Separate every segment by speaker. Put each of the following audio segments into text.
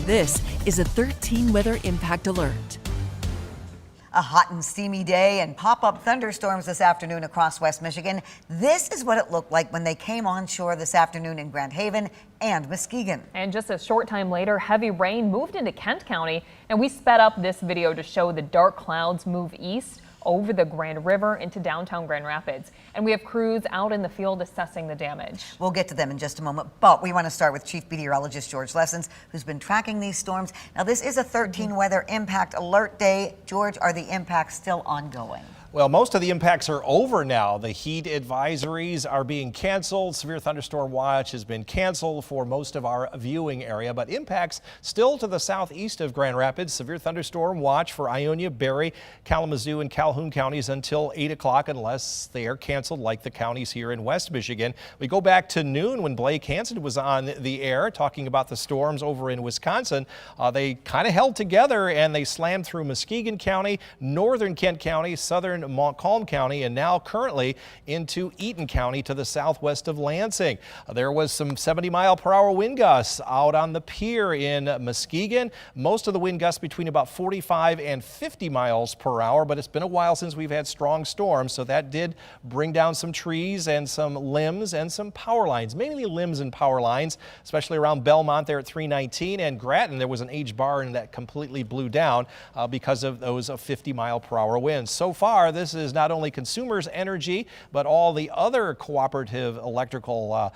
Speaker 1: This is a 13 weather impact alert.
Speaker 2: A hot and steamy day and pop-up thunderstorms this afternoon across West Michigan. This is what it looked like when they came onshore this afternoon in Grand Haven and Muskegon.
Speaker 3: And just a short time later, heavy rain moved into Kent County, and we sped up this video to show the dark clouds move east over the Grand River into downtown Grand Rapids. And we have crews out in the field assessing the damage.
Speaker 2: We'll get to them in just a moment, but we want to start with Chief Meteorologist George Lessons, who's been tracking these storms. Now, this is a 13 weather impact alert day. George, are the impacts still ongoing?
Speaker 4: Well, most of the impacts are over now. The heat advisories are being canceled. Severe thunderstorm watch has been canceled for most of our viewing area, but impacts still to the southeast of Grand Rapids. Severe thunderstorm watch for Ionia, Barry, Kalamazoo, and Calhoun counties until 8 o'clock unless they are canceled like the counties here in West Michigan. We go back to noon when Blake Hansen was on the air talking about the storms over in Wisconsin. They kind of held together and they slammed through Muskegon County, northern Kent County, southern Montcalm County, and now currently into Eaton County to the southwest of Lansing. There was some 70-mile-per-hour wind gusts out on the pier in Muskegon. Most of the wind gusts between about 45 and 50 miles per hour, but it's been a while since we've had strong storms, so that did bring down some trees and some limbs and some power lines, mainly limbs and power lines, especially around Belmont there at 319 and Grattan. There was an Age barn that completely blew down because of those 50-mile-per-hour winds. So far, this is not only Consumers Energy, but all the other cooperative electrical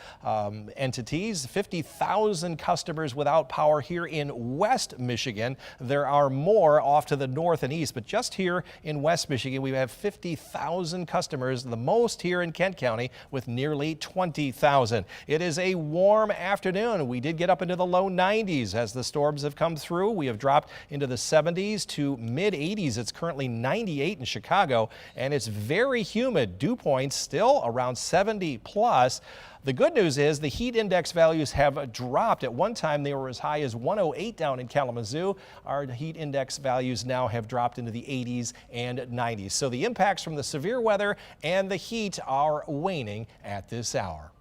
Speaker 4: entities. 50,000 customers without power here in West Michigan. There are more off to the north and east, but just here in West Michigan, we have 50,000 customers, the most here in Kent County with nearly 20,000. It is a warm afternoon. We did get up into the low 90s as the storms have come through. We have dropped into the 70s to mid 80s. It's currently 98 in Chicago, and it's very humid. Dew points still around 70 plus. The good news is the heat index values have dropped. At one time, they were as high as 108 down in Kalamazoo. Our heat index values now have dropped into the 80s and 90s. So the impacts from the severe weather and the heat are waning at this hour.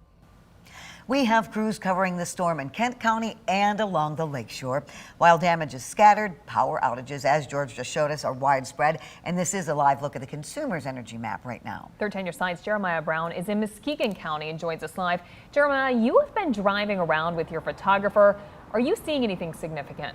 Speaker 2: We have crews covering the storm in Kent County and along the lakeshore. While damage is scattered, power outages, as George just showed us, are widespread. And this is a live look at the Consumers Energy map right now.
Speaker 3: 13 Your Side's Jeremiah Brown is in Muskegon County and joins us live. Jeremiah, you have been driving around with your photographer. Are you seeing anything significant?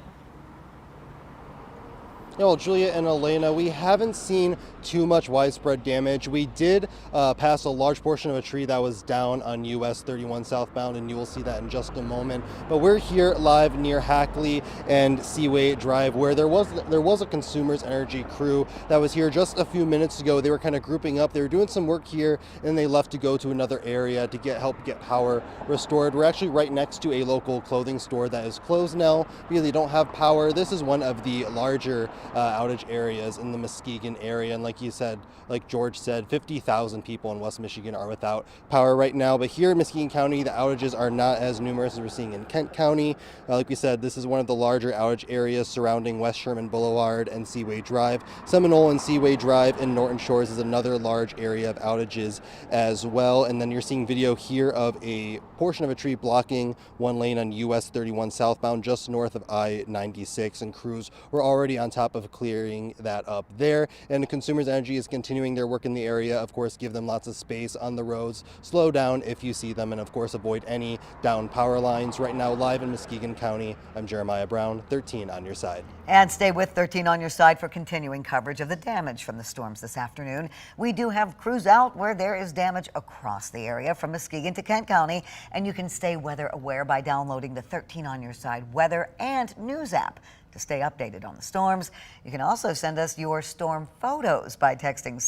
Speaker 5: Well, Julia and Elena, we haven't seen too much widespread damage. We did pass a large portion of a tree that was down on US 31 southbound, and you will see that in just a moment. But we're here live near Hackley and Seaway Drive, where there was a Consumers Energy crew that was here just a few minutes ago. They were kind of grouping up. They were doing some work here, and they left to go to another area to help get power restored. We're actually right next to a local clothing store that is closed now because they don't have power. This is one of the larger outage areas in the Muskegon area, and like you said, like George said, 50,000 people in West Michigan are without power right now. But here in Muskegon County, the outages are not as numerous as we're seeing in Kent County. Like we said, this is one of the larger outage areas surrounding West Sherman Boulevard and Seaway Drive. Seminole and Seaway Drive in Norton Shores is another large area of outages as well. And then you're seeing video here of a portion of a tree blocking one lane on US 31 southbound just north of I-96, and crews were already on top of clearing that up there. And Consumers Energy is continuing their work in the area. Of course, give them lots of space on the roads, slow down if you see them, and of course avoid any down power lines. Right now, live in Muskegon County, I'm Jeremiah Brown, 13 on your side.
Speaker 2: And stay with 13 on your side for continuing coverage of the damage from the storms this afternoon. We do have crews out where there is damage across the area from Muskegon to Kent County, and you can stay weather aware by downloading the 13 on your side weather and news app to stay updated on the storms. You can also send us your storm photos by texting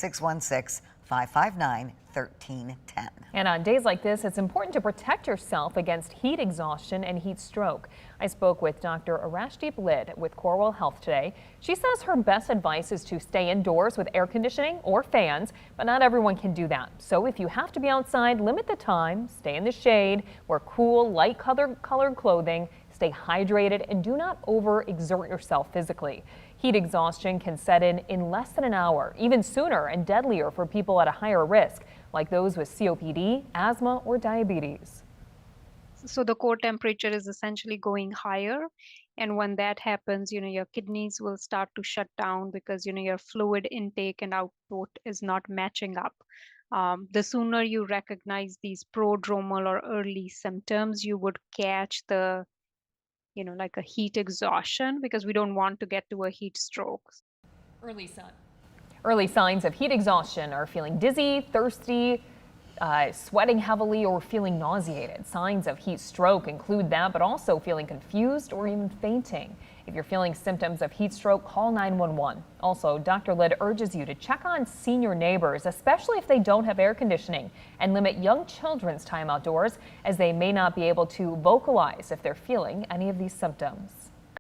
Speaker 2: 616-559-1310.
Speaker 3: And on days like this, it's important to protect yourself against heat exhaustion and heat stroke. I spoke with Dr. Arashdeep Lid with Corewell Health today. She says her best advice is to stay indoors with air conditioning or fans, but not everyone can do that. So if you have to be outside, limit the time, stay in the shade, wear cool, light colored clothing, stay hydrated, and do not overexert yourself physically. Heat exhaustion can set in less than an hour, even sooner, and deadlier for people at a higher risk, like those with COPD, asthma, or diabetes.
Speaker 6: So the core temperature is essentially going higher, And when that happens, your kidneys will start to shut down because, your fluid intake and output is not matching up. The sooner you recognize these prodromal or early symptoms, you would catch the, like a heat exhaustion, because we don't want to get to a heat stroke.
Speaker 3: Early signs of heat exhaustion are feeling dizzy, thirsty, sweating heavily, or feeling nauseated. Signs of heat stroke include that, but also feeling confused or even fainting. If you're feeling symptoms of heat stroke, call 911. Also, Dr. Lid urges you to check on senior neighbors, especially if they don't have air conditioning, and limit young children's time outdoors, as they may not be able to vocalize if they're feeling any of these symptoms.